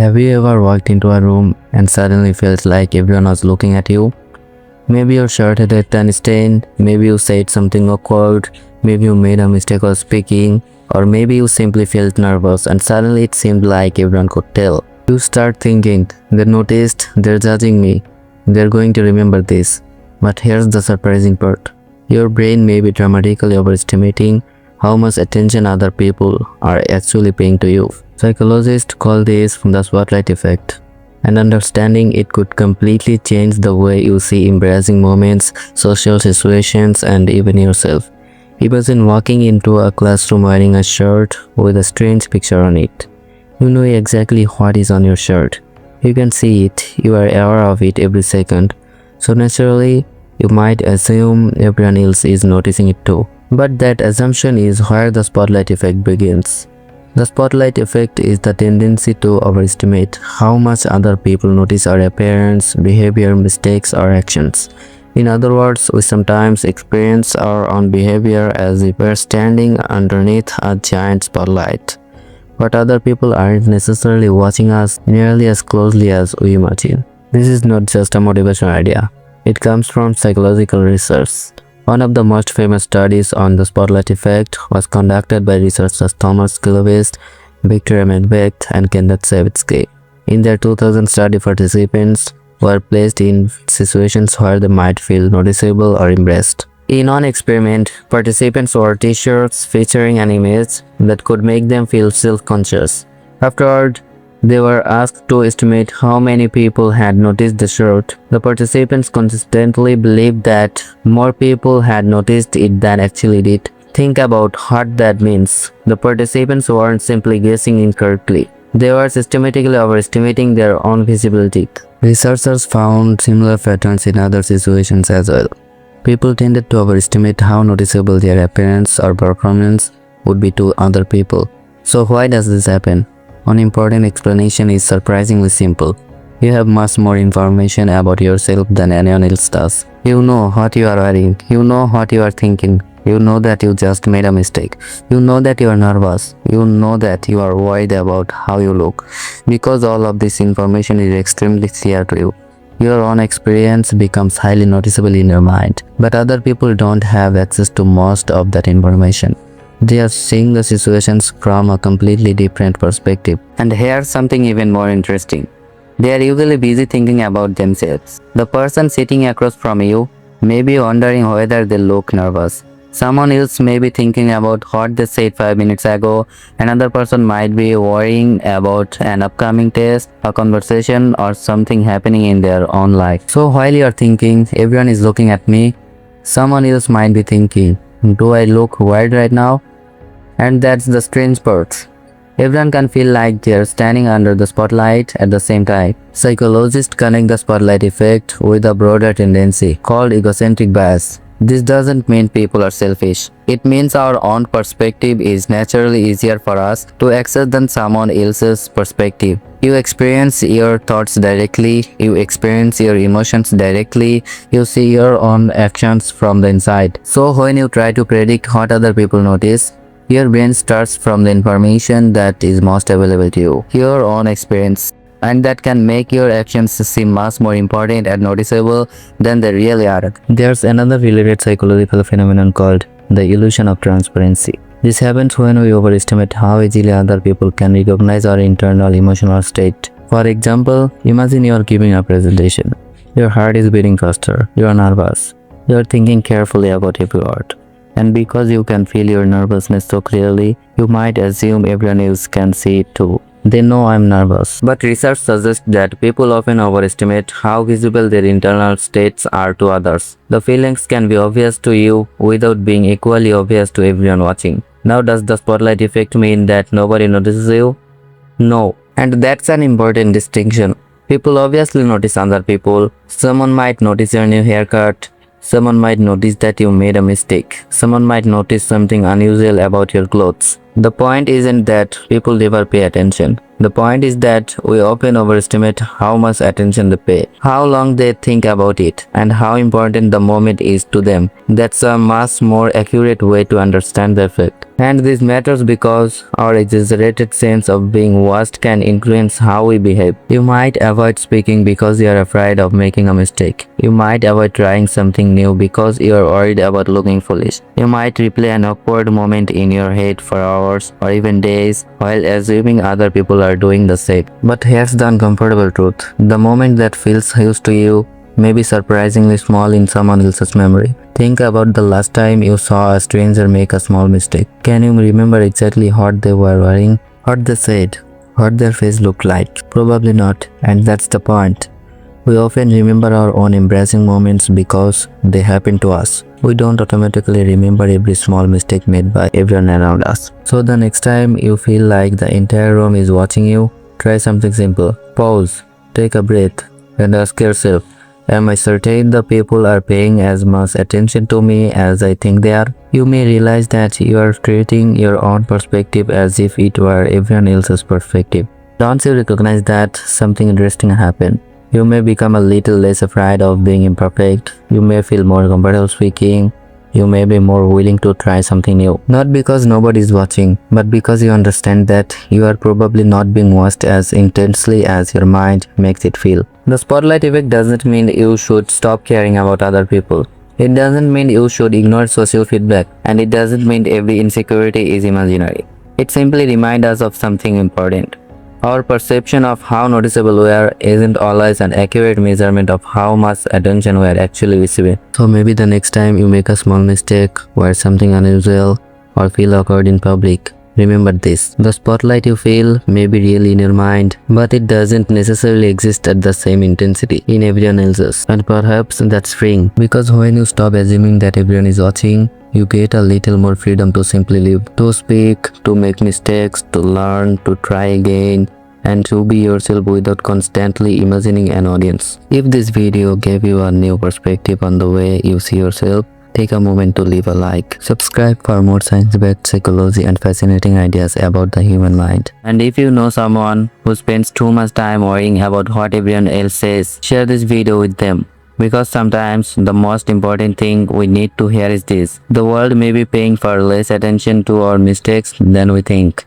Have you ever walked into a room and suddenly felt like everyone was looking at you? Maybe your shirt had a tan stain, maybe you said something awkward, maybe you made a mistake of speaking, or maybe you simply felt nervous and suddenly it seemed like everyone could tell. You start thinking, they noticed, they're judging me, they're going to remember this. But here's the surprising part. Your brain may be dramatically overestimating how much attention other people are actually paying to you. Psychologists call this the spotlight effect, and understanding it could completely change the way you see embarrassing moments, social situations, and even yourself. Imagine walking into a classroom wearing a shirt with a strange picture on it. You know exactly what is on your shirt. You can see it, you are aware of it every second. So naturally, you might assume everyone else is noticing it too. But that assumption is where the spotlight effect begins. The spotlight effect is the tendency to overestimate how much other people notice our appearance, behavior, mistakes, or actions. In other words, we sometimes experience our own behavior as if we're standing underneath a giant spotlight. But other people aren't necessarily watching us nearly as closely as we imagine. This is not just a motivational idea. It comes from psychological research. One of the most famous studies on the spotlight effect was conducted by researchers Thomas Gilovich, Medvec, and Kenneth Savitsky. In their 2000 study, participants were placed in situations where they might feel noticeable or embarrassed. In one experiment, participants wore t-shirts featuring an image that could make them feel self-conscious. Afterward, they were asked to estimate how many people had noticed the shirt. The participants consistently believed that more people had noticed it than actually did. Think about what that means. The participants weren't simply guessing incorrectly. They were systematically overestimating their own visibility. Researchers found similar patterns in other situations as well. People tended to overestimate how noticeable their appearance or performance would be to other people. So why does this happen? One important explanation is surprisingly simple. You have much more information about yourself than anyone else does. You know what you are wearing. You know what you are thinking. You know that you just made a mistake. You know that you are nervous. You know that you are worried about how you look. Because all of this information is extremely clear to you, your own experience becomes highly noticeable in your mind. But other people don't have access to most of that information. They are seeing the situations from a completely different perspective. And here's something even more interesting. They are usually busy thinking about themselves. The person sitting across from you may be wondering whether they look nervous. Someone else may be thinking about what they said 5 minutes ago. Another person might be worrying about an upcoming test, a conversation, or something happening in their own life. So while you are thinking, everyone is looking at me, someone else might be thinking, do I look weird right now? And that's the strange part. Everyone can feel like they're standing under the spotlight at the same time. Psychologists connect the spotlight effect with a broader tendency called egocentric bias. This doesn't mean people are selfish. It means our own perspective is naturally easier for us to access than someone else's perspective. You experience your thoughts directly, you experience your emotions directly, you see your own actions from the inside. So when you try to predict what other people notice, your brain starts from the information that is most available to you, your own experience, and that can make your actions seem much more important and noticeable than they really are. There's another related psychological phenomenon called the illusion of transparency. This happens when we overestimate how easily other people can recognize our internal emotional state. For example, imagine you are giving a presentation. Your heart is beating faster, you are nervous, you are thinking carefully about every word. And because you can feel your nervousness so clearly, you might assume everyone else can see it too. They know I'm nervous. But research suggests that people often overestimate how visible their internal states are to others. The feelings can be obvious to you without being equally obvious to everyone watching. Now, does the spotlight effect mean that nobody notices you? No. And that's an important distinction. People obviously notice other people. Someone might notice your new haircut. Someone might notice that you made a mistake. Someone might notice something unusual about your clothes. The point isn't that people never pay attention. The point is that we often overestimate how much attention they pay, how long they think about it, and how important the moment is to them. That's a much more accurate way to understand the effect. And this matters because our exaggerated sense of being watched can influence how we behave. You might avoid speaking because you are afraid of making a mistake. You might avoid trying something new because you are worried about looking foolish. You might replay an awkward moment in your head for hours or even days while assuming other people are doing the same. But here's the uncomfortable truth. The moment that feels huge to you may be surprisingly small in someone else's memory. Think about the last time you saw a stranger make a small mistake. Can you remember exactly what they were wearing, what they said, what their face looked like? Probably not, and that's the point. We often remember our own embarrassing moments because they happen to us. We don't automatically remember every small mistake made by everyone around us. So the next time you feel like the entire room is watching you, try something simple. Pause, take a breath, and ask yourself, am I certain the people are paying as much attention to me as I think they are? You may realize that you are treating your own perspective as if it were everyone else's perspective. Don't you recognize that something interesting happened? You may become a little less afraid of being imperfect. You may feel more comfortable speaking. You may be more willing to try something new. Not because nobody is watching, but because you understand that you are probably not being watched as intensely as your mind makes it feel. The spotlight effect doesn't mean you should stop caring about other people. It doesn't mean you should ignore social feedback, and it doesn't mean every insecurity is imaginary. It simply reminds us of something important. Our perception of how noticeable we are isn't always an accurate measurement of how much attention we are actually receiving. So maybe the next time you make a small mistake, wear something unusual, or feel awkward in public, remember this. The spotlight you feel may be real in your mind, but it doesn't necessarily exist at the same intensity in everyone else's. And perhaps that's freeing, because when you stop assuming that everyone is watching, you get a little more freedom to simply live, to speak, to make mistakes, to learn, to try again, and to be yourself without constantly imagining an audience. If this video gave you a new perspective on the way you see yourself, take a moment to leave a like. Subscribe for more science-backed psychology and fascinating ideas about the human mind. And if you know someone who spends too much time worrying about what everyone else says, share this video with them. Because sometimes the most important thing we need to hear is this: the world may be paying far less attention to our mistakes than we think.